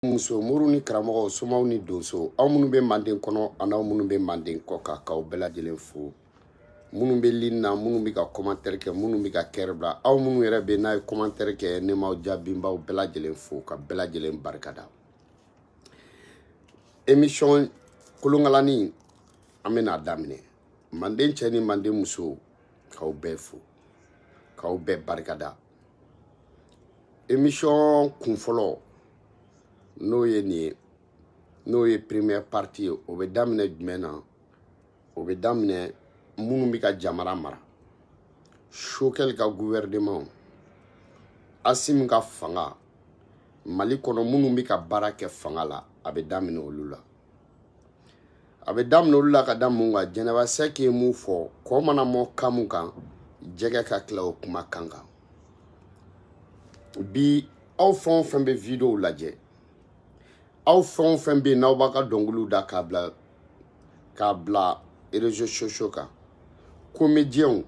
Muso muru ni karamɔgɔ somaw ni donso aw minnu bɛ manden kɔnɔ ani aw minnu bɛ manden kɔ kan k'aw bɛɛ lajɛlen fo minnu bɛ ligne na minnu bɛ ka commentaire kɛ minnu bɛ ka kɛrɛ bila aw minnu yɛrɛ bɛ n'a ye commentaire kɛ ne m'aw jaabi n b'aw bɛɛ lajɛlen fo ka bɛɛ lajɛlen barikada émission kolonkalani an bɛna daminɛ manden cɛ ni manden muso k'aw bɛɛ fo k'aw bɛɛ barikada émission kunfɔlɔ n'o ye nin ye n'o ye première partie ye o bɛ daminɛ jumɛn na o bɛ daminɛ minnu bɛ ka jamana mara Choguel ka gouvernement Assimi ka fanga Mali kɔnɔ minnu bɛ ka baara kɛ fanga la a bɛ daminɛ olu la a bɛ daminɛ olu la ka da mun kan Jɛnɛba Sɛki ye mun fɔ kɔ mana mɔ kan mun kan jɛgɛ ka tila o kuma kan kan bi aw fɛn o fɛn bɛ video lajɛ aw fɛn o fɛn bɛ yen n'aw b'a ka dɔnkiliw da k'a bila réseaux sociaux kan comédiens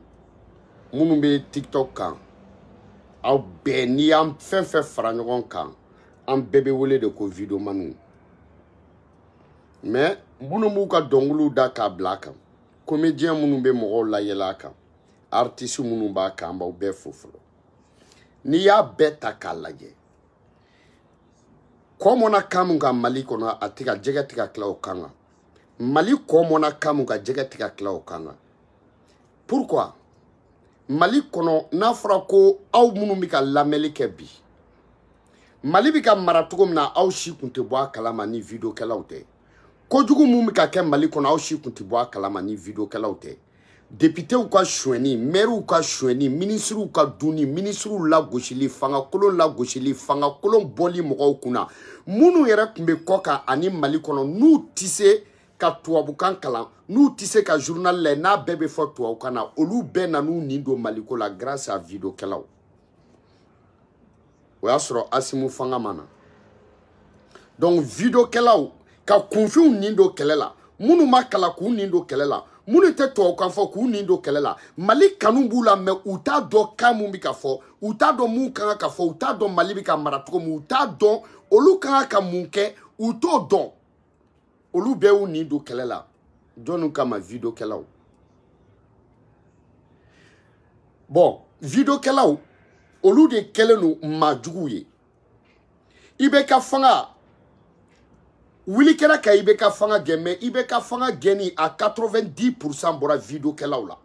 minnu bɛ TikTok kan aw bɛɛ n'i y'an fɛn fɛn fara ɲɔgɔn kan an bɛɛ bɛ wele de ko videomaniw mais minnu b'u ka dɔnkiliw da k'a bila a kan comédiens minnu bɛ mɔgɔw layɛlɛ a kan artistes minnu b'a kan an b'aw bɛɛ fo fɔlɔ n'i y'a bɛɛ ta k'a lajɛ kɔmɔna kamu ka Mali kɔnɔ a tɛ ka jɛgɛ tɛ ka tila o kan kan Mali kɔmɔna kamu ka jɛgɛ tɛ ka tila o kan kan pourquoi Mali kɔnɔ n'a fɔra ko aw minnu bɛ ka lamɛnli kɛ bi Mali bɛ ka mara cogo min na aw si tun tɛ bɔ a kalama ni videokɛlaw tɛ kojugu mun bɛ ka kɛ Mali kɔnɔ aw si tun tɛ bɔ a kalama ni videokɛlaw tɛ députés ka suɲɛni maires ka suɲɛni ministres ka dunni ministres lagosili fangakolon lagosili fangakolon bɔli mɔgɔw kunna minnu yɛrɛ tun bɛ kɔ kan ani Mali kɔnɔ n'u tɛ se ka tubabukan kalan n'u tɛ se ka journal lajɛ n'a bɛɛ bɛ fɔ tubabukan na olu bɛɛ nan'u nin don Mali ko la grâce à videokɛlaw o y'a sɔrɔ Assimi fanga ma na donc videokɛlaw ka kunfinw nin don kɛlɛ la minnu ma kalan k'u nin don kɛlɛ la minnu tɛ tubabukan fɔ k'u nin don kɛlɛ la Mali kanu b'u la mais u t'a dɔn kan mun bɛ ka fɔ u t'a dɔn mun kan ka fɔ u t'a dɔn Mali bɛ ka mara cogo min u t'a dɔn olu kan ka mun kɛ u t'o dɔn olu bɛɛ y'u nin don kɛlɛ la jɔnni kama videokɛlaw bon videokɛlaw olu de kɛlen don maajuguw ye i bɛ ka fanga wili kɛra ka i bɛ ka fanga gɛn mais i bɛ ka fanga gɛnni a 90% bɔra videokɛlaw la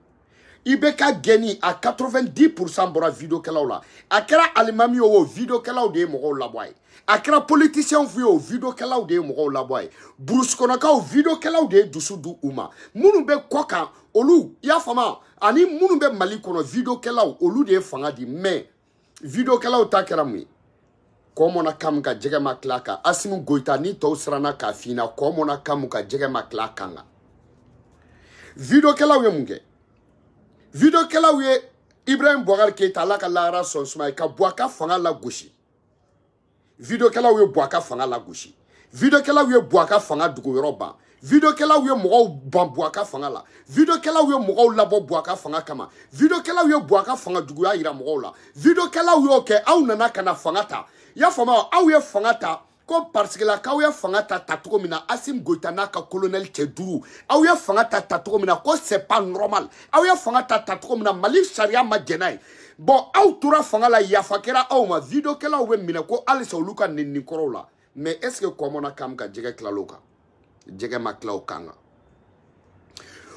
i bɛ ka gɛnni a 90% bɔra videokɛlaw la a kɛra alimami ye o videokɛlaw de ye mɔgɔw labɔ a ye a kɛra politiciens fu ye o videokɛlaw de ye mɔgɔw labɔ a ye burusi kɔnɔkaw videokɛlaw de ye dusu di u ma minnu bɛ kɔ kan olu i y'a faamu ani minnu bɛ Mali kɔnɔ videokɛlaw olu de ye fanga di mais videokɛlaw ta kɛra mun ye kɔmɔna kamu ka jɛgɛ ma tila kan Assimi Goïta ni tɔw siranna k'a f'i ɲɛna kɔmɔna kamu ka jɛgɛ ma tila kan kan videokɛlaw ye mun kɛ videokɛlaw ye Ibrahim Boubacar Keïta Ala ka lahara sɔn suma ye ka Boubacar fanga lagosi videokɛlaw ye Boubacar fanga lagosi videokɛlaw ye Boubacar fanga dugu yɔrɔ ban videokɛlaw ye mɔgɔw ban Boubacar fanga la videokɛlaw ye mɔgɔw labɔ Boubacar fanga kama videokɛlaw ye Boubacar fanga juguya yira mɔgɔw la videokɛlaw y'o kɛ aw nana ka na fanga ta y'a faamu aw ye fanga ta ko parce que la k'aw ye fanga ta cogo min na Assimi Goïta n'a ka colonel cɛ duuru aw ye fanga ta cogo min na ko c'est pas normal aw ye fanga ta cogo min na Mali sariya ma jɛn n'a ye bon aw tora fanga la yafa kɛra aw ma videokɛlaw bɛ minɛ ko halisa olu ka nɛni kɔrɔw la mais est ce que kɔmɔna kam ka jɛgɛ tila o kan jɛgɛ ma tila o kan kan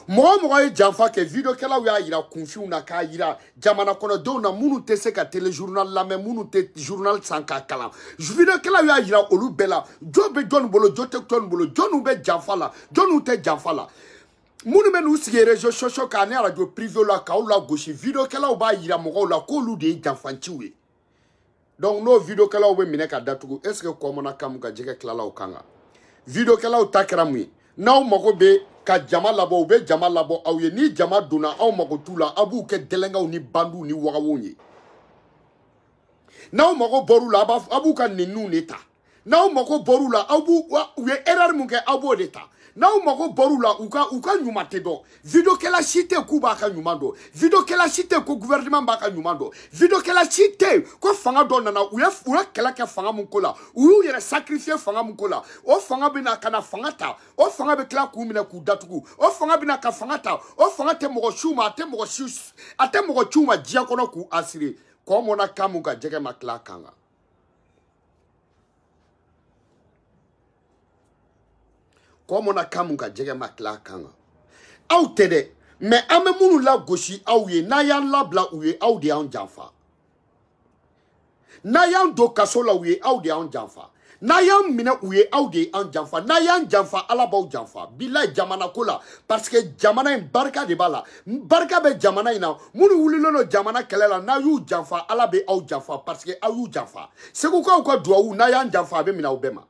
mɔgɔ mɔgɔ ye janfa kɛ videokɛlaw y'a yira kunfinw na k'a yira jamana kɔnɔdenw na minnu tɛ se ka téléjournal lamɛn minnu tɛ journal san k'a kalan videokɛlaw y'a yira olu bɛɛ la jɔn bɛ jɔn bolo jɔn tɛ jɔn bolo jɔnw bɛ janfa la jɔnw tɛ janfa la minnu bɛ n'u sigi réseaux sociaux kan ani radio privé la k'aw lagosi videokɛlaw b'a yira mɔgɔw la k'olu de ye janfanciw ye donc n'o videokɛlaw bɛ minɛ ka datugu est ce que kɔmɔna kamu ka jɛgɛ tilala o kan kan videokɛlaw ta kɛra mun ye n'aw mago bɛ ka jama labɔ u bɛ jama labɔ aw ye ni jama donna aw mago t'u la aw b'u kɛ dɛlɛngaw ni bandiw ni wagawow ye n'aw mago bɔr'u la aw b'u ka nɛniw de ta n'aw mago bɔr'u la aw b'u u ye erreur mun kɛ aw b'o de ta na u mago boru la u ka ɲuman tɛ dɔn video kɛla si tɛ k'u b'a ka ɲuman dɔn video kɛla si tɛ ko gouvernement b'a ka ɲuman dɔn video kɛla si tɛ ko fanga dɔ nana u ye kɛlɛ kɛ fanga mun ko la u y'u yɛrɛ sacrifier fanga mun ko la o fanga bɛna ka na fanga ta o fanga bɛ tila k'u minɛ k'u datugu o fanga bɛna ka fanga ta o fanga tɛ mɔgɔ siw ma a tɛ mɔgɔ ciw ma diɲɛ kɔnɔ k'u assurer kɔ mɔna kan mun ka jɛgɛ ma tila kan kan kɔ mɔna kan mun ka jɛgɛ ma tila kan kan aw tɛ dɛ mais an bɛ minnu lagosi aw ye n'a y'an labila u ye aw de y'an janfa n'a y'an don kaso la u ye aw de y'an janfa n'a y'an minɛ u ye aw de y'an janfa n'a y'an janfa ala b'aw janfa bilahi jamana ko la parce que jamana in barika de b'a la barika bɛ jamana in na minnu wulilen don jamana kɛlɛ la n'a y'u janfa ala bɛ aw janfa parce que aw y'u janfa segukaw ka duwawu n'a y'an janfa a bɛ minɛ aw bɛɛ ma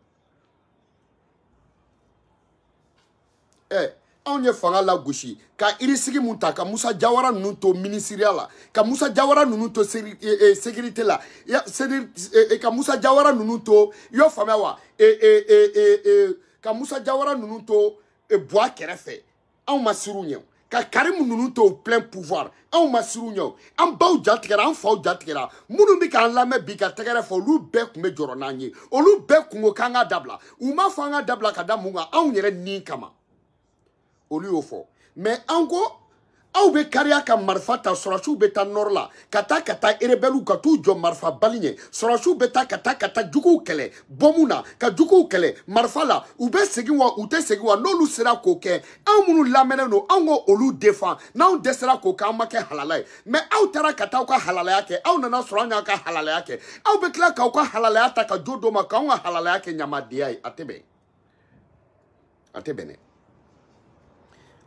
anw ye fanga la gosi ka irisigi mun ta ka Musa Jawara ninnu to ministériel la ka Musa Jawara ninnu to sécurité la ka Musa Jawara ninnu to yo faamuya wa ka Musa Jawara ninnu to bois kɛrɛfɛ anw ma siru ɲɛ ka Karim ninnu to plein pouvoir anw ma siru ɲɛ an baw jatigɛra an faw jatigɛra minnu bɛ k'an lamɛn bi ka tɛgɛrɛ fɔ olu bɛɛ tun bɛ jɔrɔ n'an ye olu bɛɛ kun ko k'an ka dabila u ma fɔ an ka dabila ka da mun kan anw yɛrɛ ni kama olu y'o fɔ mais an ko aw bɛ kariya ka marifa ta sɔrɔsiw bɛ taa nord la ka taa rebelles ka t'u jɔ marifa bali ɲɛ sɔrɔsiw bɛ taa ka taa juguw kɛlɛ bɔmu na ka juguw kɛlɛ marifa la u bɛ segin wa u tɛ segin wa n'olu sera k'o kɛ anw minnu lamɛnnen don anw ko olu défend n'anw dɛsɛra k'o kɛ an ma kɛ halala ye mais aw taara ka taa aw ka halalaya kɛ aw nana sɔrɔ an y'aw ka halalaya kɛ aw bɛ tila k'aw ka halalaya ta ka jo dɔ ma k'anw ka halalaya kɛ ɲamadenya ye a tɛ bɛn a tɛ bɛn dɛ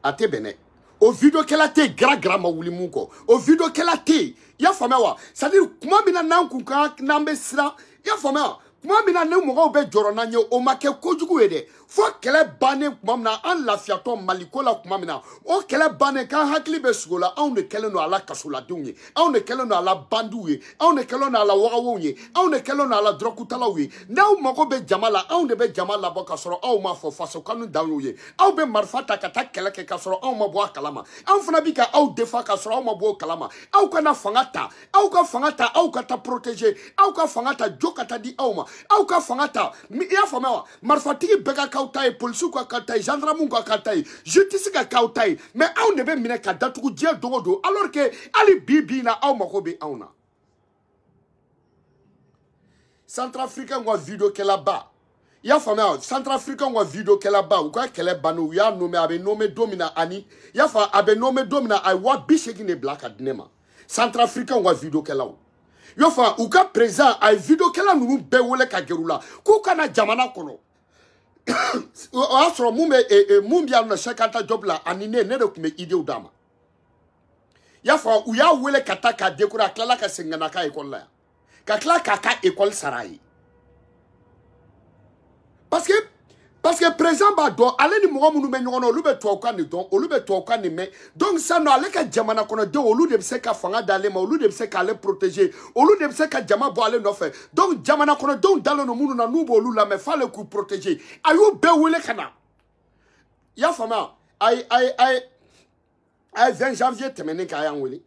a tɛ bɛn dɛ o video kɛla tɛ gara ma wuli mun kɔ o video kɛla tɛ y'a faamuya wa c'est à dire kuma min na n'an kun kan n'an bɛ siran y'a faamuya wa kuma min na ne mɔgɔw bɛ jɔrɔ n'an ye o ma kɛ kojugu ye dɛ fo kɛlɛ bannen kuma min na an lafiyatɔ maliko la kuma min na o kɛlɛ bannen k'an hakili bɛ sugo la anw de kɛlen don a la kasoladenw ye anw de kɛlen don a la bandiw ye anw de kɛlen don a la wagawow ye anw de kɛlen don a la dɔrɔkutalaw ye n'aw mago bɛ jama la anw de bɛ jama labɔ ka sɔrɔ aw ma fɔ faso kanu dan y'o ye aw bɛ marifa ta ka taa kɛlɛ kɛ ka sɔrɔ anw ma bɔ a kalama anw fana bi ka aw défend ka sɔrɔ aw ma bɔ o kalama aw kana fanga ta aw ka fanga ta aw ka taa protéger aw ka fanga ta jo ka taa di aw ma aw ka fanga ta i y'a faamuya wa marifatigi bɛɛ ka k'aw ta ye polisiw ka k'aw ta ye gendarmew ka k'aw ta ye justice ka k'aw ta ye mais aw de bɛ minɛ ka datugu diɲɛ don o don alors que hali bi na aw mago bɛ anw na Centrafricain ka video kɛla ba i y'a faamuya wa Centrafricain ka video kɛla ba u ka kɛlɛ bannen u y'a nommé a bɛ nommé don min na ani i y'a fɔ a bɛ nommé don min na a ye 80,000 de bila ka di ne ma Centrafricain ka video kɛlaw y'a fɔ u ka président a ye video kɛla ninnu bɛɛ wele ka gɛrɛ u la k'u kana jamana kɔnɔ o y'a sɔrɔ mun bɛ yan nɔ Cheikh Anta Diop la ani ne de tun bɛ idéw d'a ma y'a fɔ u y'a wele ka taa k'a décorer a tilala ka segin ka na k'a école la yan ka tila k'a ka école sara a ye parce que président b'a dɔn ale ni mɔgɔ minnu bɛ ɲɔgɔn na olu bɛ tubabukan de dɔn olu bɛ tubabukan de mɛn donc sisan nɔ ale ka jamana kɔnɔdenw olu de bɛ se ka fanga d'ale ma olu de bɛ se k'ale protéger olu de bɛ se ka jama bɔ ale nɔfɛ donc jamana kɔnɔdenw dalen don minnu na n'u b'olu lamɛn f'ale k'u protéger a y'u bɛɛ wele ka na i y'a faamuya a ye 20 janvier tɛmɛnen kɛ a y'an wele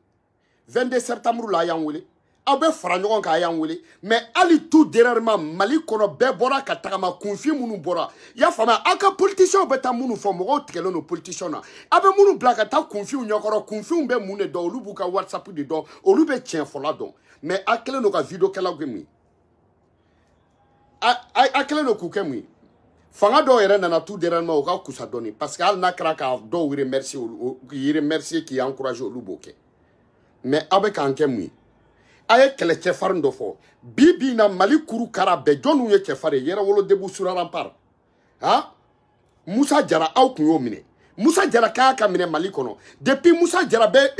22 septembre la a y'an wele aw bɛ fara ɲɔgɔn kan a y'an wele mais hali tout dernièrement Mali kɔnɔ bɛɛ bɔra ka tagama kunfin minnu bɔra i y'a faamuya aw ka politiciens bɛ taa minnu fɔ mɔgɔw tigɛlen don politiciens na aw bɛ minnu bila ka taa kunfinw ɲɛkɔrɔ kunfinw bɛ mun de dɔn olu b'u ka WhatsApp de dɔn olu bɛ tiɲɛ fɔla dɔn mais aw kɛlen don ka video kɛlaw kɛ mun ye aw kɛlen don k'u kɛ mun ye fanga dɔw yɛrɛ nana tout dernièrement u ka kusa dɔɔni parce que hali n'a kɛra ka dɔw remercier k'i encourager olu b'o kɛ mais aw bɛ k'an kɛ mun ye a ye kɛlɛ cɛfarin dɔ fɔ bi na Mali kuru kara bɛɛ jɔnniw ye cɛfarin ye Yɛrɛwolodebu Suraranpar Musa Jara aw kun y'o minɛ Musa Jara k'a ka minɛ Mali kɔnɔ depuis Musa Jara bɛ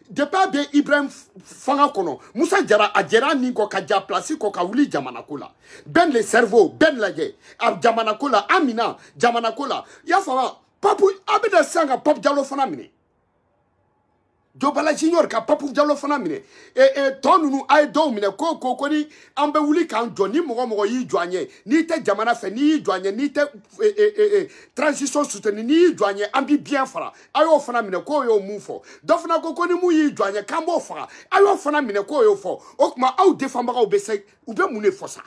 depuis a bɛ Ibrahim fanga kɔnɔ Musa Jara a jɛra nin kɔ ka ja place kɔ ka wuli jamana ko la bɛn le cerveau bɛn lajɛ a jamana ko la Amina jamana ko la i y'a faamuya Papu a bɛ na sisan ka Pape Diallo fana minɛ Jobala junior ka papu jalo fana mine ton nunu ay do mine ko ni ambe wuli kan joni mogo yi joanye ni te jamana fe ni joanye ni te transition soutenu ni joanye ambi bien fara ayo fana mine ko yo mufo do fana ko ni mu yi joanye kambo fara ayo fana mine ko yo fo okuma aw defamba ka obese ube mune fosa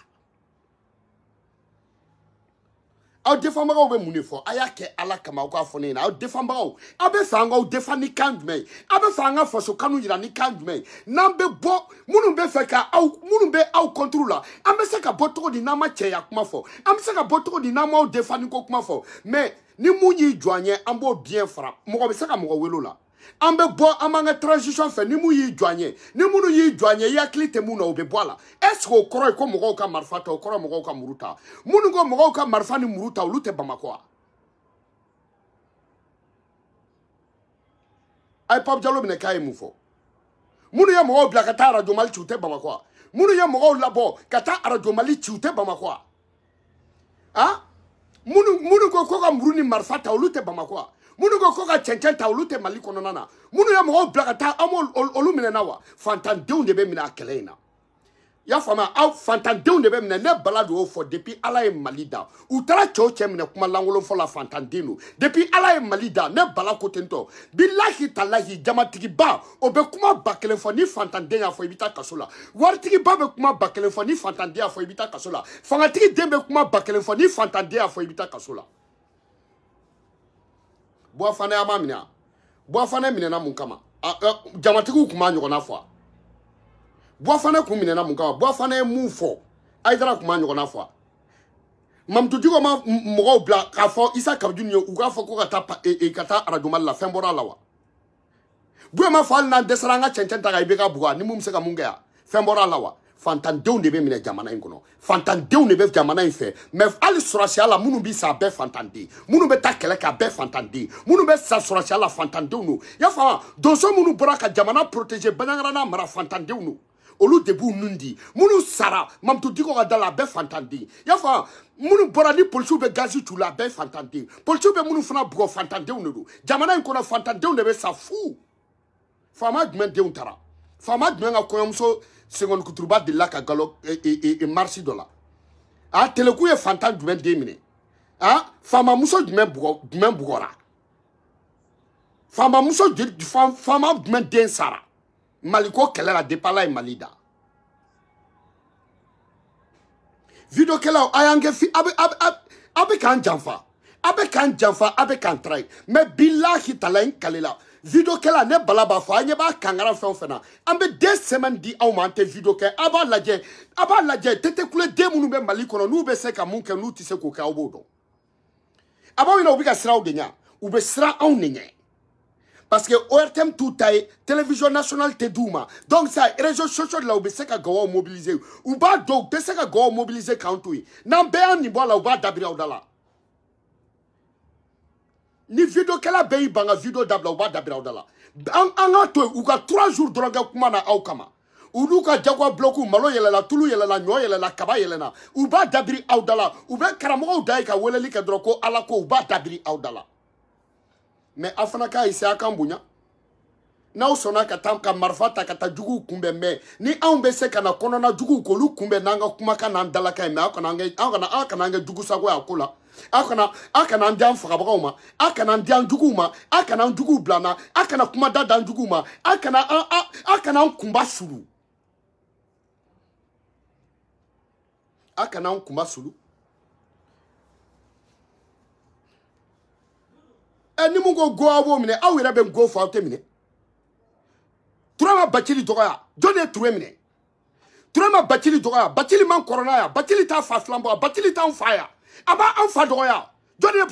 aw defamba ka ube mune fo ayake ala kama ko afone na aw defamba ka abe fanga aw defani kandme abe fanga fo so kanu yira ni kandme nambe bo munu be feka aw munu be aw contrôle ambe se ka boto di na ma che ya kuma fo ambe se ka boto di na ma aw defani ko kuma fo mais ni mu yi joanye ambo bien fra mo be se ka mo welo la ambe bo amanga transition fe ni mu yi joanye ni munu yi joanye ya klite mu na obe boala est-ce ko koro ko mo ka marfata ko koro mo ka muruta munu ko mo ka marfani muruta ulute bamako ay pap jalo bine kay mu fo munu ya mo bla kata radio mal chute bamako munu ya mo labo kata radio mal chute bamako ah munu ko ka muruni marfata ulute bamako munu ko ka chenchen ta ulute mali kono nana munu ya mo blakata amol olumine nawa fantan deun de be mina keleina ya fama au fantan deun de be mina ne balado fo depuis ala e malida utara choche mine kuma langolo fo la fantan dinu depuis ala e malida ne bala kotento billahi talahi jamatigi ba obe kuma bakele fo ni fantan de ya fo ibita kasola wartigi ba be kuma bakele fo ni fantan de ya fo ibita kasola fangatigi dembe kuma bakele fo ni fantan de ya fo ibita kasola Boafane amamina Boafane minena munkama jamatiku kuma nyogona fo Boafane ku minena munkama Boafane mufo aidara kuma nyogona fo mamtudigo ma mogo bla ka fo isa kabdunyo uga fo ko kata kata arajumal la fembora lawa Bue ma fal na desaranga chenchenta ga ibeka buga ni mum se ka munga fembora lawa fantan deun de be mine jamana inkono fantan deun de be jamana infe mais ali sorasi ala munu bi sa be fantan de munu be takele ka be fantan de munu be sa sorasi ala fantan deun no ya fa doso munu bora ka jamana protéger banangara na mara fantan deun no olu debu nundi munu sara mamtu diko ga dala be fantan de ya fa munu bora ni polisu be gazi tu la be fantan de polisu be munu fana bugo fantan deun no jamana inkono fantan deun de be sa fou fama dmen deun tara fama dmen ga koyomso seconde kuturuba de la ka galo et marsi dola a teleku e fantan du men demine a fama muso du men bugora fama muso du fama du men den sara maliko kelela de pala e malida video kela ayange fi abe kan janfa abe kan try mais billahi talain kalela video kela ne balaba fa anye ba kangara fena ambe 2 semaines di augmenter video ke aba laje tete kule de munu be mali kono nu be se ka munke nu ti se ko ka obodo aba wina ubika sra udenya ube sra on nenye parce que ORTM tout taille télévision nationale te douma donc ça réseaux sociaux là ube se ka go mobiliser ou ba donc be se ka go mobiliser kantui nan be an ni bola uba dabira udala ni video kala beyi banga video dabla uba dabira udala anga to uka 3 jours droga kuma na aukama uduka jagwa bloku malo yelela tulu yelela nyo yelela kaba yelena uba dabiri audala ube karamo udai ka weleli ka droko ala ko uba dabiri audala mais afana ka isi akambunya na usona ka tam ka marfata ka tajugu kumbe me ni aumbe se kana kono na jugu ko lu kumbe nanga kuma kana ndala ka me akana nge jugu sago akula akana ndian fagabagoma akana ndian juguma akana njugu blana akana kuma dada njuguma akana nkumba sulu akana nkumba sulu eni mungo go awo mine awira be go fa otemine turama bachili doya jone turemine turama bachili doya bachili man corona ya bachili ta fa flambo bachili ta on fire aba anfa doya jone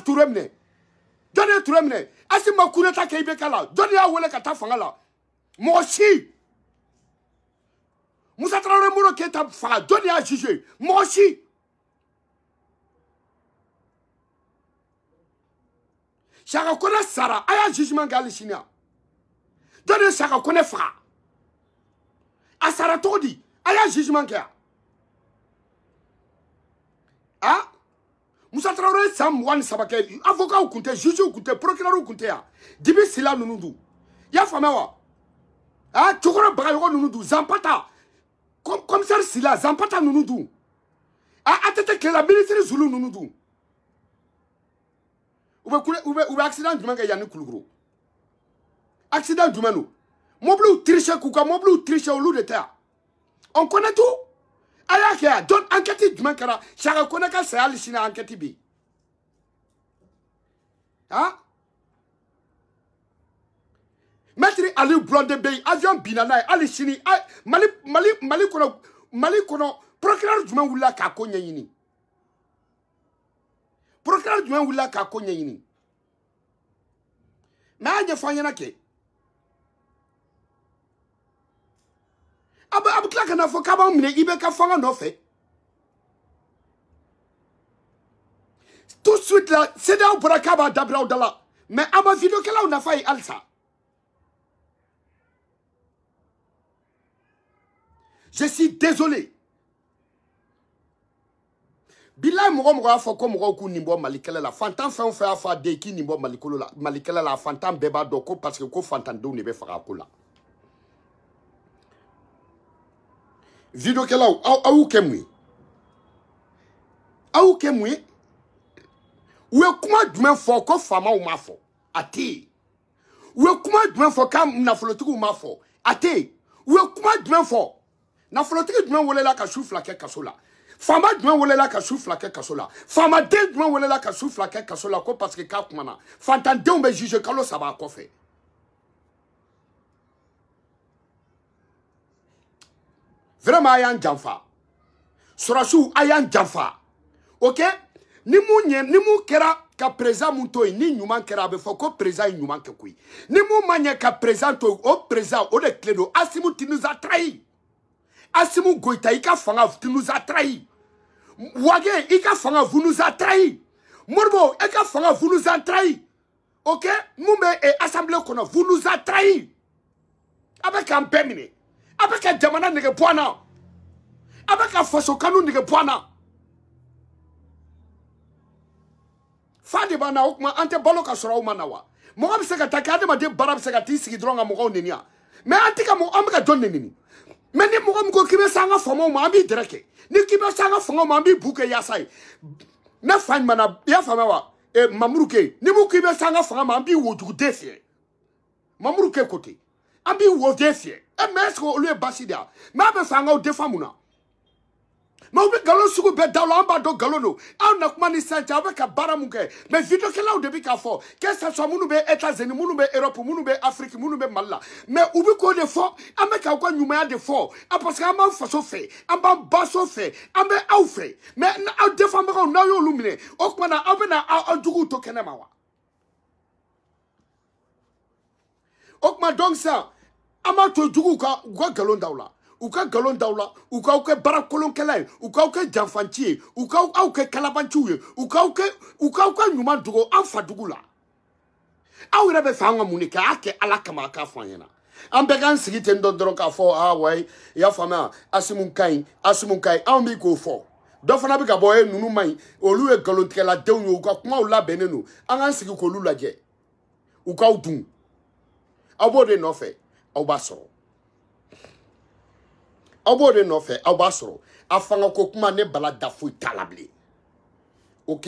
turemne asima kuneta ke ibekala jone ya wele kata fangala moshi Musa Traoré muro ke ta fa jone ya juger moshi Chaka kone sara aya jugement gali sinia jone chaka kone fa asara todi aya jugement kia ah Musa Traoré sam wan sabake avocat ou kunte juge ou kunte procureur ou kunte ya dibi sila nunundu ya famewa Ah, chokora bagayo nunudu Zampata. Comme ça Sila Zampata nunudu. Ah, atete que la ministre Zulu nunudu. Ou accident du manga yani kulugro. Accident du mano. Moblu triche kuka, moblu triche au loup de terre. On connaît tout. Ayakia, donne enquête du manga. Chara konaka c'est Alishina enquête bi. Hein? Maître Ali Blonde Bay, avion Binana, Alishini, Mali kono, procureur du man wula ka konya yini. Procureur du man wula ka konya yini. Mais anya fanyana ke. Abu klaka na fo kaba mine ibe ka fanga no fait. Tout de suite là, c'est là pour akaba dabra odala. Mais à ma vidéo que là on a fait alsa. Je suis désolé. Bila mogo afo ko mogo ku nimbo malikele la fantan fe on fait afa de ki nimbo malikolo la malikele la fantan beba doko parce que ko fantan do ne be fara ko la. Video que là au kemwi. Au kemwi. Ou kuma dwen fo ko fama ou ma fo. Ati. Ou kuma dwen fo kam na folotuku ou ma fo. Ati. Ou kuma dwen fo. Na folotuku dwen wole la ka choufla ke kasola. Fama dwen wole la ka choufla ke kasola. Fama de dwen wole la ka choufla ke kasola ko parce que ka kumana. Fantan de on be juge kalo ça va ko fait. Vraiment ayan jamfa. Sorasu ayan jamfa. OK? Ni mu kera ka présent mutoy ni nyuman kera be foko présent nyuman ke kui. Ni mu manye ka présent to o présent o de clédo Asimu tu nous a trahi. Asimu Goïta ika fanga tu nous a trahi. Wage ika fanga vous nous a trahi. Morbo ika fanga vous nous a trahi. OK? Mumbe et assemblée kono vous nous a trahi. Avec un pémine. Avec un jamana nege poana. Avec un faso kanu nege poana. Fadi bana okma ante balo ka sura umanawa. Mo am seka takade ma de barab seka ti sigi dronga mo ko nenia. Mais antika mo am ka don neni. Mais ni mo am ko kibe sanga fomo mo ambi direke. Ni kibe sanga fomo mo ambi buke yasai. Na fan mana ya fama wa e mamuruke. Ni mo kibe sanga fomo mo ambi wodu defie. Mamuruke kote. Ambi wo defie. E mesko olu e basida. Ma be fanga o defamuna. Mais on galon sugu be dalo amba do galono on na kuma ni sante avec bara munke mais vidéo que là au début ka fo que ça soit munu be États-Unis munu be Europe munu be Afrique munu be Malla mais ubi ko de fo ameka ko nyuma de fo parce que am faso fait am baso fait am be au fait mais na defa ma na yo lumine o kuma na abena adugu to kenema wa o kuma donc ça ama to dugu ka galon dawla ou ka galon dawla ou ka barakolon kala ou ka janfantier ou ka kalabanchouye ou ka nyuma dugo anfa dugula awre be fanga munika ake alakama ka fanyena ambe kan sigite ndondoro ka fo way ya fama asimun kai ambi ko fo do fana be ka boye nunu mai olu e galon kala dewnyo ou ka kuma ula benenu an sigi ko lula je ou ka dun abode no fe obaso Abode no fait abasro afanga ko kuma ne bala dafoi talable. OK?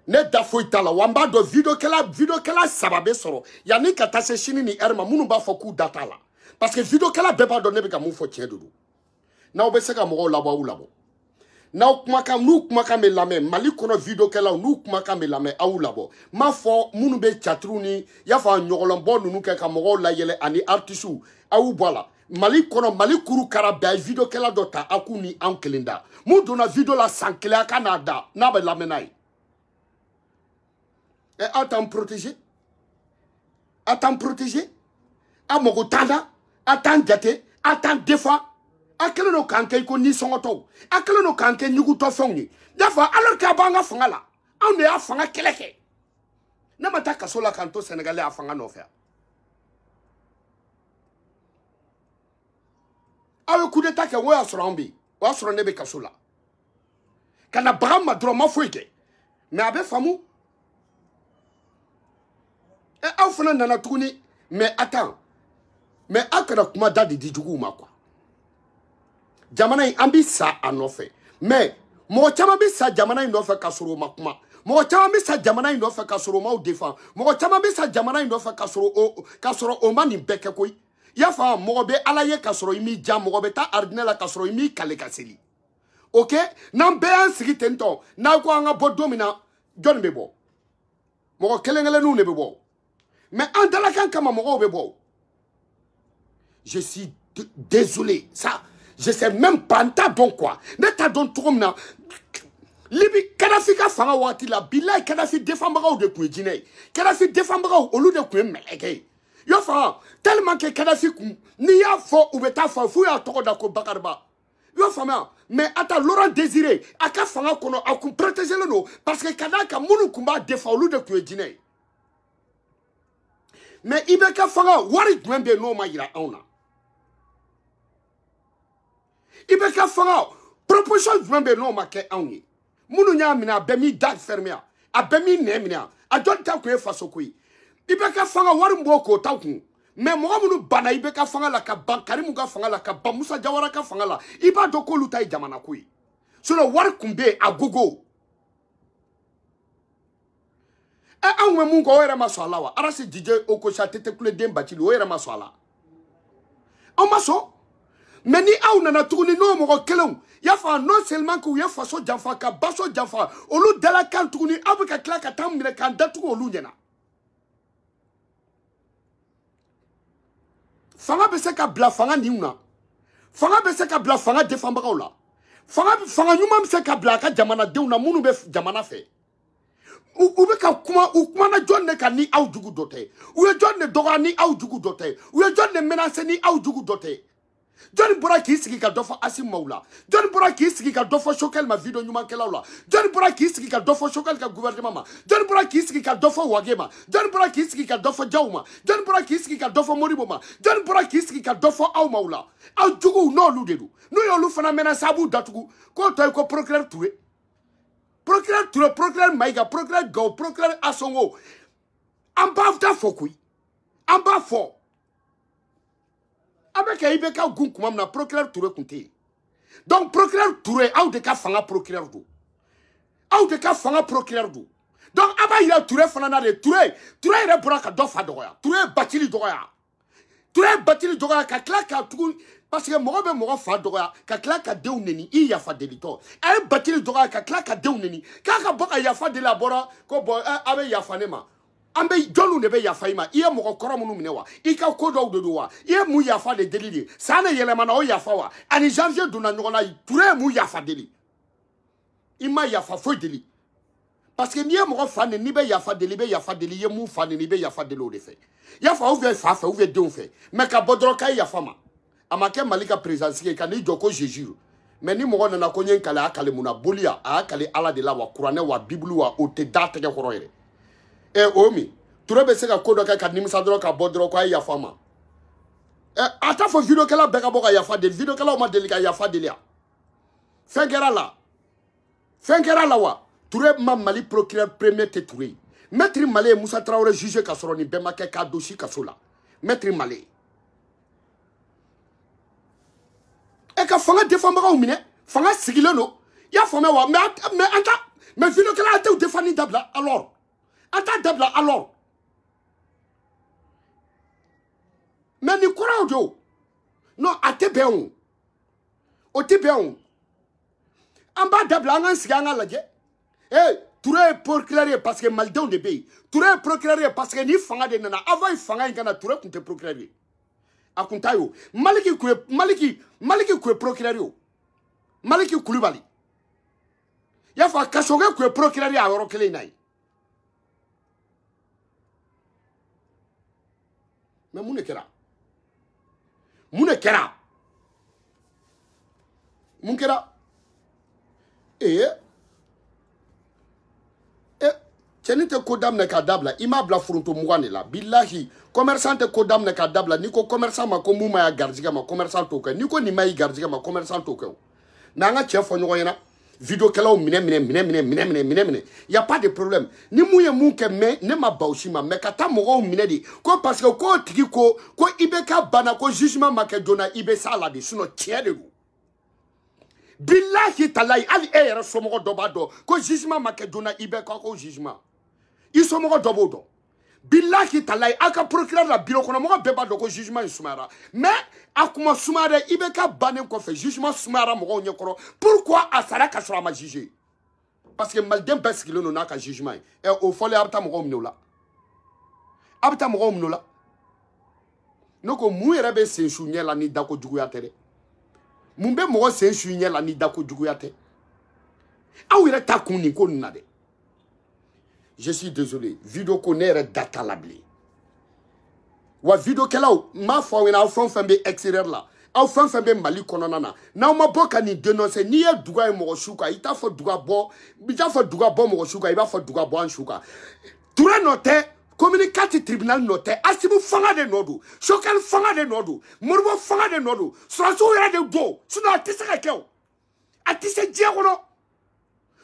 Ne dafoi tala wamba do video kala sababe soro. Yani kata se shini ni erma munu ba foku data la. Parce que video kala beba do ne be ka mu fo tiedudu. Na obese ka mo labo ou labo. Na kuma ka nu kuma ka me lame mali kono video kala nu kuma ka me lame au labo. Ma fo munu be chatruni ya fa nyogolon bo nunu ka mo la yele ani artisu au bola. Mali kono mali kuru karabia video kela dota akuni ankelinda mu dona video la sankele Canada na be la menai et attends protéger amogotana attends gate attends défend akele no kanke ko ni songoto akele no kanke nyugu to fongi dafa alors ka banga fangala on ne afanga keleke na mataka sola kanto sénégalais afanga no faire awe coup d'état que wa srambi wa srone be kasola kana brama droma foike mais abe famu e afuna nana tuni mais attends mais akara kuma da de dijugu ma quoi jamana yi ambi sa anofe mais mo chama bi sa jamana yi no fe kasoro makuma mo chama bi sa jamana yi no fe kasoro ma o defend mo chama bi sa jamana yi no fe kasoro o mani beke koy ya fa mo be alaye kasoro imi jam mo be ta ordinela kasoro imi kale kaseli OK nan be an sigi tento na ko anga bodomina John bebo mo kelengele nou ne bebo mais en dala kan kama mo bebo je suis désolé ça je sais même pas ta don quoi ne ta don trop na libi Kadhafi ka fanga wati la billahi Kadhafi défendra de ku jine Kadhafi défendra olu de ku meleke yo fa tellement que Kadhafi ni ya fo ou beta fa fu ya toko da ko Bakarba yo fa mais ata Laurent Désiré aka fanga kono akum protéger le no parce que Kadhafi munu kumba défend olu de ku jine mais ibeka fanga wari dwembe no ma yira ona ibeka fanga proposition dwembe no ma ke anyi munu nya mina bemi dag fermia abemi nemina adonta ko e faso ko ibeka fanga wari mboko tawku mais mo munu bana ibeka fanga la ka bankari mu ga fanga la ka ba Musa Jawara ka fanga la iba do ko lutai jamana ko so le wari kumbe agogo anwe mu ko era masala wa arasi DJ Okocha tete kule demba ti lo era masala on maso mais ni aw nana tuguni no mo ko kelon ya fa non seulement que ya fa so janfa ka baso janfa olu dala kan tuguni abuka klaka tamire kan datu olu nyena fanga be se ka bla fanga ni una fanga be se ka bla fanga defamba ka la fanga nyuma be se ka bla ka jamana de una munu be jamana fe ou be ka kuma na John ne ka ni aw jugu dote ou ye John ne doga ni aw jugu dote ou ye John ne menacer ni aw jugu dote John Bora ki sigi ka dofo Asim Maula John Bora ki sigi ka dofo Chokel ma video nyuma kela la John Bora ki sigi ka dofo Chokel ka gouvernement ma John Bora ki sigi ka dofo Wagema John Bora ki sigi ka dofo Jauma John Bora ki sigi ka dofo Moribo ma John Bora ki sigi ka dofo Aw Maula aw jugu no ludedu no yo lu fana mena sabu datugu ko toy ko procureur Touré procureur Maïga procureur Go procureur Asongo amba fta fokui amba fo avec Ibeka Gunkumam na procureur Touré kunte donc procureur Touré aw de ka fanga procureur do aw de ka fanga procureur do donc aba ila Touré fana na de Touré re braka do fa doya Touré batili doya ka klaka tugun parce que mo be mo fa doya ka klaka de uneni I ya fa delito ay batili doya ka klaka de uneni ka boka ya fa de labora ko bo abe ya fa nema ambe jolu ne be ya faima iye mo ko koro munu minewa ika ko do do wa iye mu ya fa de delili sana yele mana o ya fa wa ani janvier do na nyona Touré mu ya fa deli ima ya fa fo deli parce que niye mo ko fa ne ni be ya fa deli ye mu fa ne ni be ya fa deli o de fe ya fa ou ve de on fait mais ka bodro kai ya fama amake malika présidentiel ka ni joko je jure mais ni mo na ko nyen kala akale muna bolia akale ala de la wa Qur'an wa Bible wa o te date ke koroyere omi Touré be se ka kodo ka nimisa dro ka bodro ko ya fama ata fo video kala be ka boka ya fa de video kala o ma delika ya fa delia fengera la wa Touré ma Mali procureur premier te Touré maître Malé Moussa Traoré jugé ka soro ni be ma ke ka dossier ka sola maître Malé e ka fanga défendre ka umine fanga sigile no ya fama wa mais anta mais video kala ata défendre dabla alors ata dabla alors mais ni kora odo non ate beon o te beon amba dabla ngan siga nga laje Touré procureur parce que Maldon de bay Touré procureur parce que ni fanga de nana avant fanga ngana Touré kunte procureur akuntayo maliki ku procureur yo maliki Koulibaly ya fa kasoge ku procureur a yoro kele nai mais mune kera Chenite kodam ne kadabla ima bla furunto mugane la billahi commerçant te kodam ne kadabla niko commerçant ma ko muma ya gardiga ma commerçant to ka niko ni mai gardiga ma commerçant to ka na nga chef onyo yana vidéo qu'elle a mine. Y a pas de problème. Ni mouye mouke me ne ma baushima me kata mogo mine di. Ko parce que ko tiki ko ibeka bana ko jugement makedona ibe sala di sinon tient de vous. Billahi talai ali ere somogo dobado ko jugement makedona ibeka ko jugement. Ils sont mogo dobodo. Billahi talai aka procureur la bureau kono mogo beba do ko jugement sumara. Mais akuma sumara ibeka banen ko fait jugement sumara mogo nyekoro. Pourquoi asara ka sura ma juger? Parce que malden bes kilo no naka jugement. Et au fond les abta mogo mnola. Abta mogo mnola. Noko mu yerebe se shunye la ni dako juguya tere. Mumbe mogo se shunye la ni dako juguya tere. Awire ta kuni ko nade. Je suis désolé. Vidéo connaît data labli. Wa vidéo kela ma fa wena fon fambe extérieur là. Aw fan fambe mali kononana. Na ma boka ni dénoncer ni e duga e mo shuka. Ita fo duga bo, bija fo duga bo mo shuka, iba fo duga bo an shuka. Touré noté communiqué tribunal noté asimu fanga de nodu. Shokal fanga de nodu. Morbo fanga de nodu. Suraso yera de do. Sino atise ka keo. Atise diegono.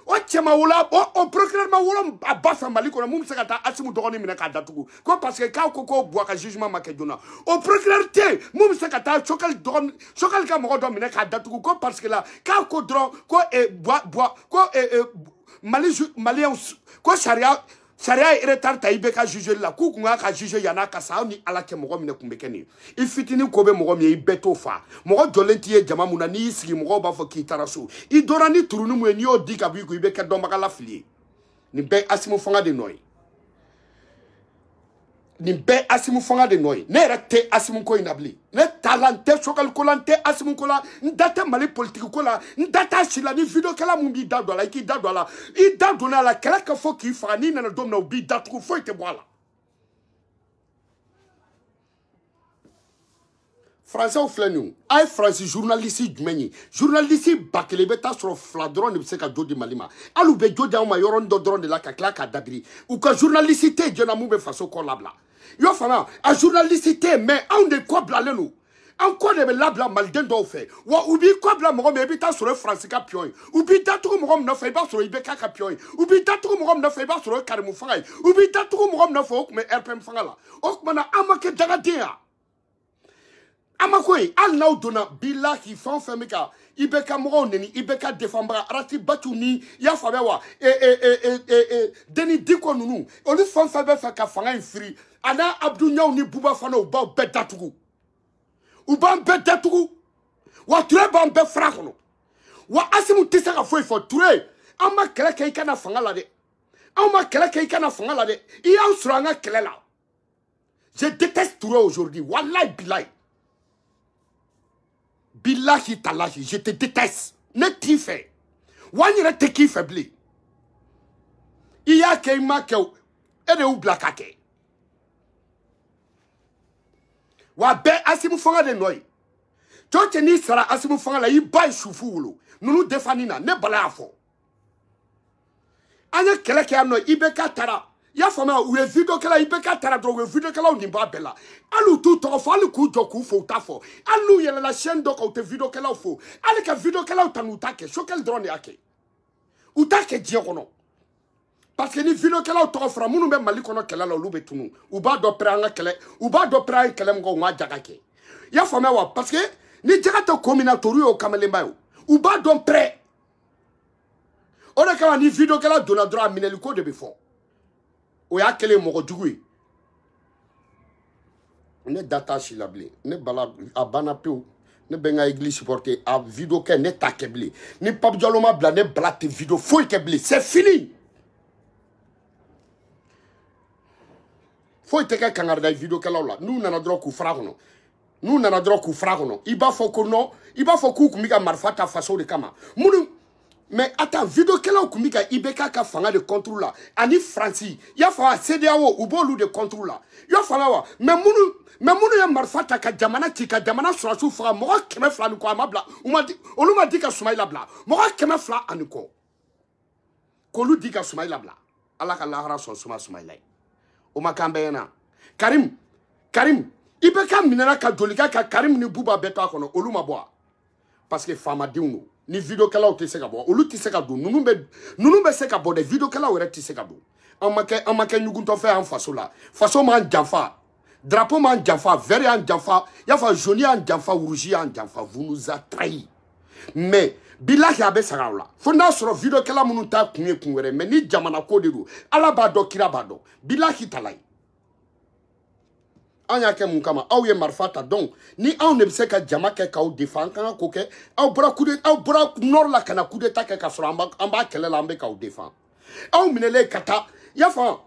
O chema wala o procureur ma wala abafa mali ko mum sekata asimu dogoni mina ka datugu ko parce que ka ko boa ka jugement makedona o procureur te mum sekata chokal dogon chokal ka mo do mina ka datugu ko parce que là ka ko dron ko boa ko malien ko Sharia retard ta ibe ka juger la ku kunga ka juger yana ka sa ni ala ke mogo mine kumbekeni ifitini ko be mogo mi ibeto fa mogo jolenti e jama muna ni sigi mogo ba fo ki taraso I dorani turunu mu ni o di ka bu ibe ka do makala fili ni be asimu fanga de noy ni be asimu fanga de noy ne rete asimu ko inabli ne talante sokal kolante asimu kola ndata mali politique kola ndata sila ni video kala mumbi dadola ki dadola I dadona la kala ka fo ki fa ni na dom na obi datu fo ite boala français ou flenu ay français journaliste djumeni journaliste bakele beta sur fladron ne se ka jodi malima alu be jodi ma yoron do dron de la ka klaka dabiri ou ka journaliste jona mu be faso ko labla yo fana a journaliste mais on de ko bla lenu encore de labla malden do fait wa ubi ko bla mo me bita sur français ka pion ubi tatu mo no fait ba sur ibe ka pion ubi tatu mo no fait ba sur karimu fangay ubi tatu mo no fait me rpm fangala ok mana amake daga dia Amakoy al naw dona billahi fan famika ibeka mo neni ibeka defambra arati batuni ya fabewa deni diko nunu oni fan fabe fa ka fanga infri ana abdou nyaw ni buba fana ba bedatugu uban bedatugu wa ture ban be frakono wa asimu tisaka foi fo ture ama kele kay kana fanga la de ama kele kay kana fanga la de iya usranga kele la je déteste ture aujourd'hui wallahi billahi Billahi talahi, je te déteste. Ne t'y fais. Wanyere te qui faibli. Iya ke ma ke e de ou blakake. Wa be asimu fanga de noy. Choche ni sara asimu fanga la i bay shufulo. Nunu defanina ne bala afo. Anya kele ke ano ibeka tara. Ya fama ou video kala ibeka tara do video kala on nimba bela alu tout to fa alu ku joku fo ta fo alu yele la chaîne do ko te video kala fo ale ka video kala tanuta ke shokel drone yake utake diekono parce que ni video kala to fra munu be mali kono kala lu be tunu u ba do pranga kele u ba do pranga kele ngo ma jagake ya fama wa parce que ni jagata combinatori o kamele bayo u ba do pre ona kala ni video kala dona droit mineli ko de be fo o ya kele mogo jugui ne data silabli ne bala abana peu ne benga église supporter a video ke ne takebli ni pap dialoma bla ne blate video foi kebli c'est fini foi teke kangarda video ke la nous nana dro ku fragono nous nana dro ku fragono iba fo ko no iba fo ku kumika marfata façon de kama munu mais attends, vidéo quelle est kumika ibeka ka fanga de contrôle là ani Franci ya fa CDAO ou bolu de contrôle là ya fa wa mais munu ya marfata ka jamana tika jamana surasu fa mo keme fla ni ko amabla oluma di ka Soumaïla bla mo keme fla aniko ko lu di ka Soumaïla bla ala ka lahara so Soumaïla o makambe na Karim ibeka minera ka dolika ka Karim ni buba beto akono oluma boa parce que fama diuno ni vidéo kala o te se ka bɔ olu te se ka don nunu bɛ se ka bɔ dɛ vidéo kala yɛrɛ te se ka don an ma kɛ ɲuguntɔ fɛ an faso la faso m'an janfa drapeau m'an janfa vert y'an janfa y'a fɔ jaune y'an janfa rouge y'an janfa vous nous a trahi mais bilahi a bɛ saga la fo n'a sɔrɔ vidéo kala minnu t'a kun ye kun wɛrɛ mais ni jamana ko de don ala b'a dɔn kira b'a dɔn bilahi tala ye an y'a kɛ mun kama aw ye marifa ta donc ni anw de bɛ se ka jama kɛ k'aw défend an kan ka ko kɛ aw bɔra nord la ka na coup d'état kɛ ka sɔrɔ an b'a kɛlɛ la an bɛ k'aw défend aw minɛlen ka taa i y'a fɔ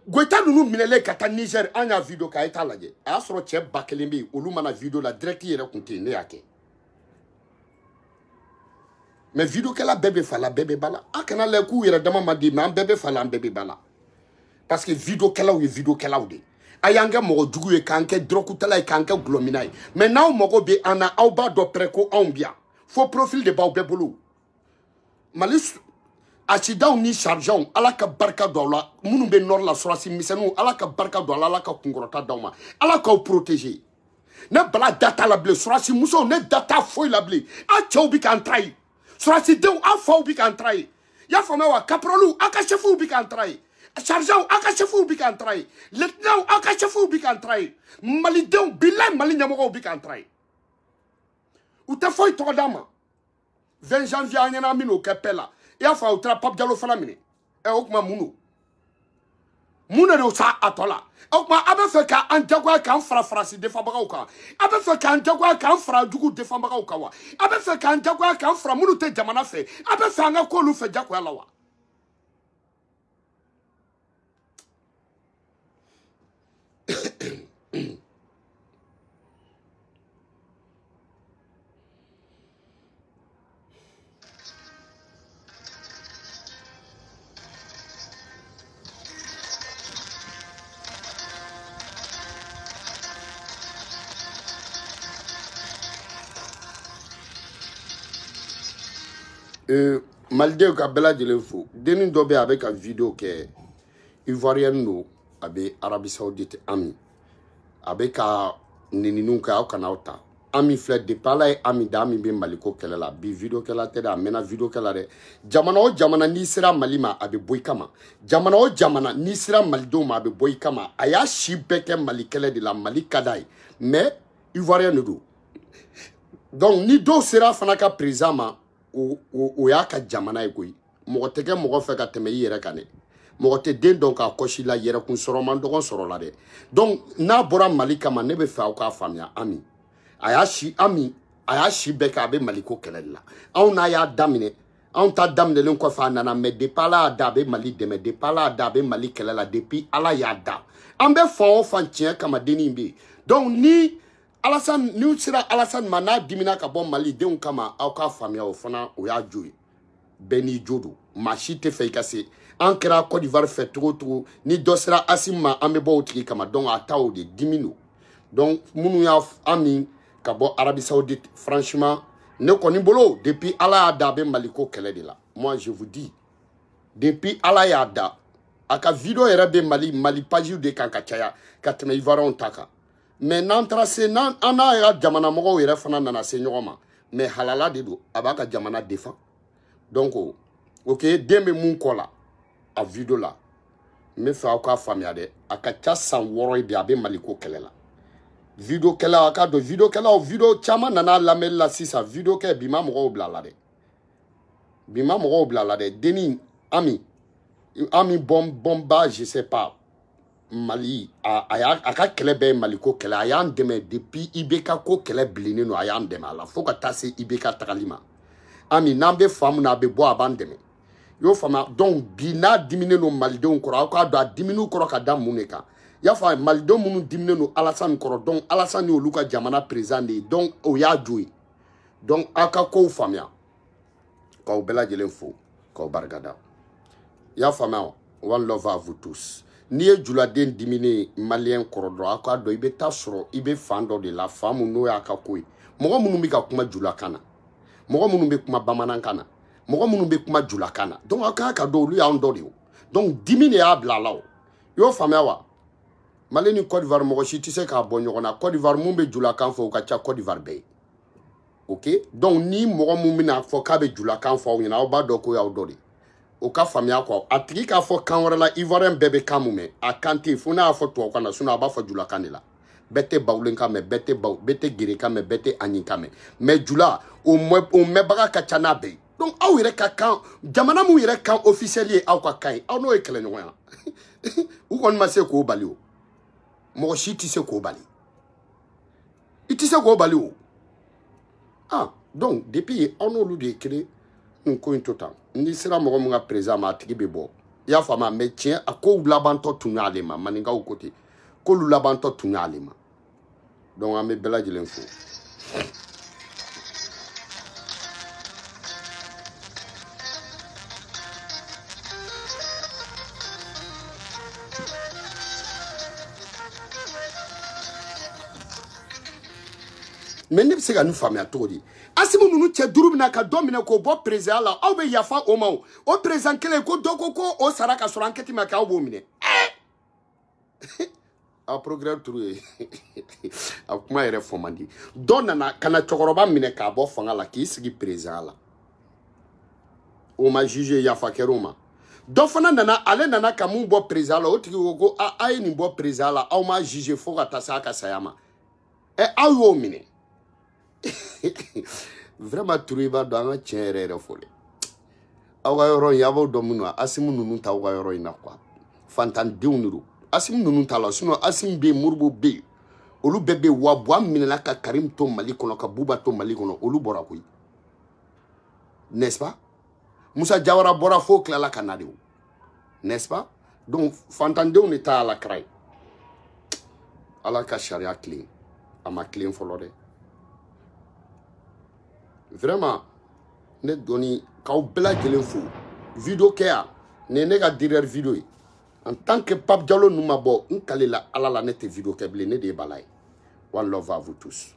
Goïta ninnu minɛlen ka taa Niger an y'a vidéo kɛ a ye taa lajɛ a y'a sɔrɔ cɛ 1000 bɛ yen olu mana vidéo la direct yɛrɛ kun tɛ yen ne y'a kɛ mais vidéo kɛla bɛɛ bɛ fa la bɛɛ bɛ ba la a kana lajɛ k'u yɛrɛ dama ma di mais an bɛɛ bɛ fa la an bɛɛ bɛ ba la parce que vidéo kɛlaw ye vidéo kɛlaw de a y'an kɛ mɔgɔ jugu ye k'an kɛ dɔrɔkutala ye k'an kɛ gulɔmina ye mais n'aw mago bɛ an na aw b'a dɔn pɛrɛ ko anw bi yan fo profil de b'aw bɛɛ bolo Mali accident ni chargeant ala ka barka do la minnu bɛ nord la surasi misɛnninw ala ka barka do ala ka kunkɔrɔta d'aw ma ala k'aw protéger ne bala data la bilen surasi musow ne data foyi la bilen a cɛw bɛ k'an trahi surasi denw a faw bɛ k'an trahi y'a faamuya wa caporaliw a ka chefs bɛ k'an trahi chargeant a ka chefs bɛ k'an trahi lieutenant a ka chefs bɛ k'an trahi malidenw bilahi mali ɲɛmɔgɔw bɛ k'an trahi u tɛ foyi tɔgɔ d'an ma 20 janvier an ɲɛna an bɛ n'o kɛ paix la i y'a fɔ u taara Pape Diallo fana minɛ o tuma mun de y'o sa a tɔ la o tuma a bɛ fɛ k'an jagoya k'an fara farasi défendbagaw kan a bɛ fɛ k'an jagoya k'an fara jugu défendbagaw kan wa a bɛ fɛ k'an jagoya k'an fara minnu tɛ jamana fɛ a bɛ fɛ an ka k'olu fɛ jagoya la wa Maldenw ka bɛɛ lajɛlen fo denni dɔ bɛ a bɛ ka vidéo kɛ ivoirienne do a bɛ Arabie Saoudite Ami a bɛ ka neniniw kɛ aw kana aw ta Ami filɛ depuis ala ye Ami da Ami bɛ Mali ko kɛlɛ la bi vidéo kɛla tɛ dɛ a mɛnna vidéo kɛla dɛ jamana o jamana n'i sera Mali ma a bɛ bɔ i kama jamana o jamana n'i sera Malidenw ma a bɛ bɔ i kama a y'a si bɛɛ kɛ Mali kɛlɛ de la Mali ka d'a ye mais ivoirien de do donc ni dɔw sera fana ka président ma o y'a ka jamana ye koyi mɔgɔ tɛ kɛ mɔgɔ fɛ ka tɛmɛ i yɛrɛ kan dɛ mɔgɔ tɛ den dɔn k'a kɔsi la yɛrɛkun sɔrɔ man dɔgɔn sɔrɔ la dɛ donc n'a bɔra Mali kama ne bɛ fɛ aw k'a faamuya Ami a y'a si bɛɛ kɛ a bɛ Mali ko kɛlɛ de la anw n'a y'a daminɛ anw ta daminɛlen kɔfɛ a nana mais depuis ala y'a da a bɛ Mali dɛmɛ depuis ala y'a da a bɛ Mali kɛlɛ la depuis ala y'a da an bɛ fan o fan tiɲɛ kama denni bɛ yen donc ni Alassane n'u sera Alassane ma n'a dimina ka bɔ Mali denw kama aw k'a faamuya o fana o y'a jo ye bɛɛ n'i jo don maa si tɛ fɛ i ka se an kɛra Côte d'Ivoire fɛ cogo cogo ni dɔ sera Assimi ma an bɛ bɔ o tigi kama donc a ta o de dimi don donc minnu y'a Ami ka bɔ Arabie Saoudite franchement ne kɔni bolo depuis ala y'a da a bɛ Mali ko kɛlɛ de la moi je vous dis depuis ala y'a da a ka vidéo yɛrɛ bɛ Mali page de kan ka caya ka tɛmɛ Ivoirien ta kan mais n'an taara se n'an n'a ka jamana mɔgɔw yɛrɛ fana nana se ɲɔgɔn ma mais halala de don a b'a ka jamana défend donc ok den bɛ mun kɔ la a vidéo la n bɛ fɛ aw k'a faamuya dɛ a ka ca san 6 ye bi a bɛ Mali ko kɛlɛ la vidéo kɛla a k'a dɔn vidéo kɛlaw vidéo caman nana lamɛnni la sisan vidéo kɛ bi ma mɔgɔw bila la dɛ bi ma mɔgɔw bila la dɛ denni Ami bomba je sais pas Mali a ka kɛlɛ bɛɛ ye Mali ko kɛlɛ a y'an dɛmɛ depuis IBK ko kɛlɛ bilennen don a y'an dɛmɛ a la fo ka taa se IBK tagali ma Ami n'an bɛ faamu na a bɛ bɔ a b'an dɛmɛ i y'o faamuya donc bi n'a diminen don Malidenw kɔrɔ aw k'a dɔn a diminen kɔrɔ ka da mun de kan i y'a fɔ Malidenw minnu diminen don Alassane kɔrɔ donc Alassane y'olu ka jamana président de ye donc o y'a jo ye donc aw ka kow faamuya k'aw bɛɛ lajɛlen fo k'aw barikada i y'a faamuya one love à vous tous. N'i ye juladen dimine malien kɔrɔ dɔrɔn aw k'a dɔn i bɛ taa sɔrɔ i bɛ fan dɔ de la fan mun n'o y'a ka ko ye mɔgɔ minnu bɛ ka kuma julakan na mɔgɔ minnu bɛ kuma bamanankan na mɔgɔ minnu bɛ kuma julakan na donc aw k'a ka dɔn olu y'anw dɔ de ye donc dimi de y'a bila a la o i y'o faamuya wa Mali ni Côte d'Ivoire mɔgɔ si tɛ se k'a bɔ ɲɔgɔn na Côte d'Ivoire mun bɛ julakan fɔ o ka ca Côte d'Ivoire bɛɛ ye ok donc ni mɔgɔ mun bɛna fɔ k'a bɛ julakan fɔ aw ɲɛna aw b'a dɔn ko y'aw dɔ de o ka faamuya quoi a tigi k'a fɔ kan wɛrɛ la ivoirien bɛɛ bɛ kan mun mɛn a kan tɛ yen fo n'a y'a fɔ tubabukan na sinon a b'a fɔ julakan de la bɛɛ tɛ bawulenkan mɛn bɛɛ tɛ gerekan mɛn bɛɛ tɛ aɲinkan mɛn mais jula o mɛnbaga ka ca n'a bɛɛ ye donc aw yɛrɛ ka kan jamana mun yɛrɛ kan officiel ye aw ka kan ye aw n'o ye kɛlɛɲɔgɔn ye u kɔni ma se k'o bali o mɔgɔ si tɛ se k'o bali i tɛ se k'o bali o ah donc depuis aw n'olu de ye kelen nin ko in to tan ni sera mɔgɔ min ka président ma a tigi bɛ bɔ i y'a faamu mais tiɲɛ a kow labantɔ tun y'ale ma maninkaw ko ten k'olu labantɔ tun y'ale ma donc an bɛ bɛɛ lajɛlen fo. mais ne bɛ se ka nin faamuya cogo di Asimu ninnu cɛ duuru bɛna ka dɔ minɛ k'o bɔ président la aw bɛ yafa o ma o président kelen ko dɔ ko ko o sara ka sɔrɔ enquête ma kɛ aw b'o minɛ a procureur Turu ye a kuma yɛrɛ fɔ man di dɔ nana ka na cɛkɔrɔba minɛ k'a bɔ fanga la k'i sigi président la o ma juge yafa kɛra o ma dɔ fana nana ale nana ka mun bɔ président la o tigi ko ko a ye nin bɔ président la aw ma juge fo ka taa se a ka saya ma aw y'o minɛ vraiment Turu i b'a dɔn an ka tiɲɛ yɛrɛ yɛrɛ fɔ dɛ aw ka yɔrɔ in a b'aw dɔn minnu Asimu ninnu ta aw ka yɔrɔ in na quoi fantandenw de don Asimu ninnu ta la sinon Asimu bɛ yen Moribo bɛ yen olu bɛɛ bɛ yen wa Buwa minɛna ka Karim to Mali kɔnɔ ka Buba to Mali kɔnɔ olu bɔra koyi n'est-ce pas Musa Jawara bɔra fo tilala ka na de o n'est-ce pas donc fantandenw de ta ala kara ye ala ka sariya tilen a ma tilen fɔlɔ dɛ vraiment ne doni k'aw bɛɛ lajɛlen fo video kɛ yan nin ye ne ka dernière video ye en tant que Pape Diallo ninnu ma bɔ n kalela ala la ne tɛ video kɛ bilen ne de ye Bala ye one love à vous tous.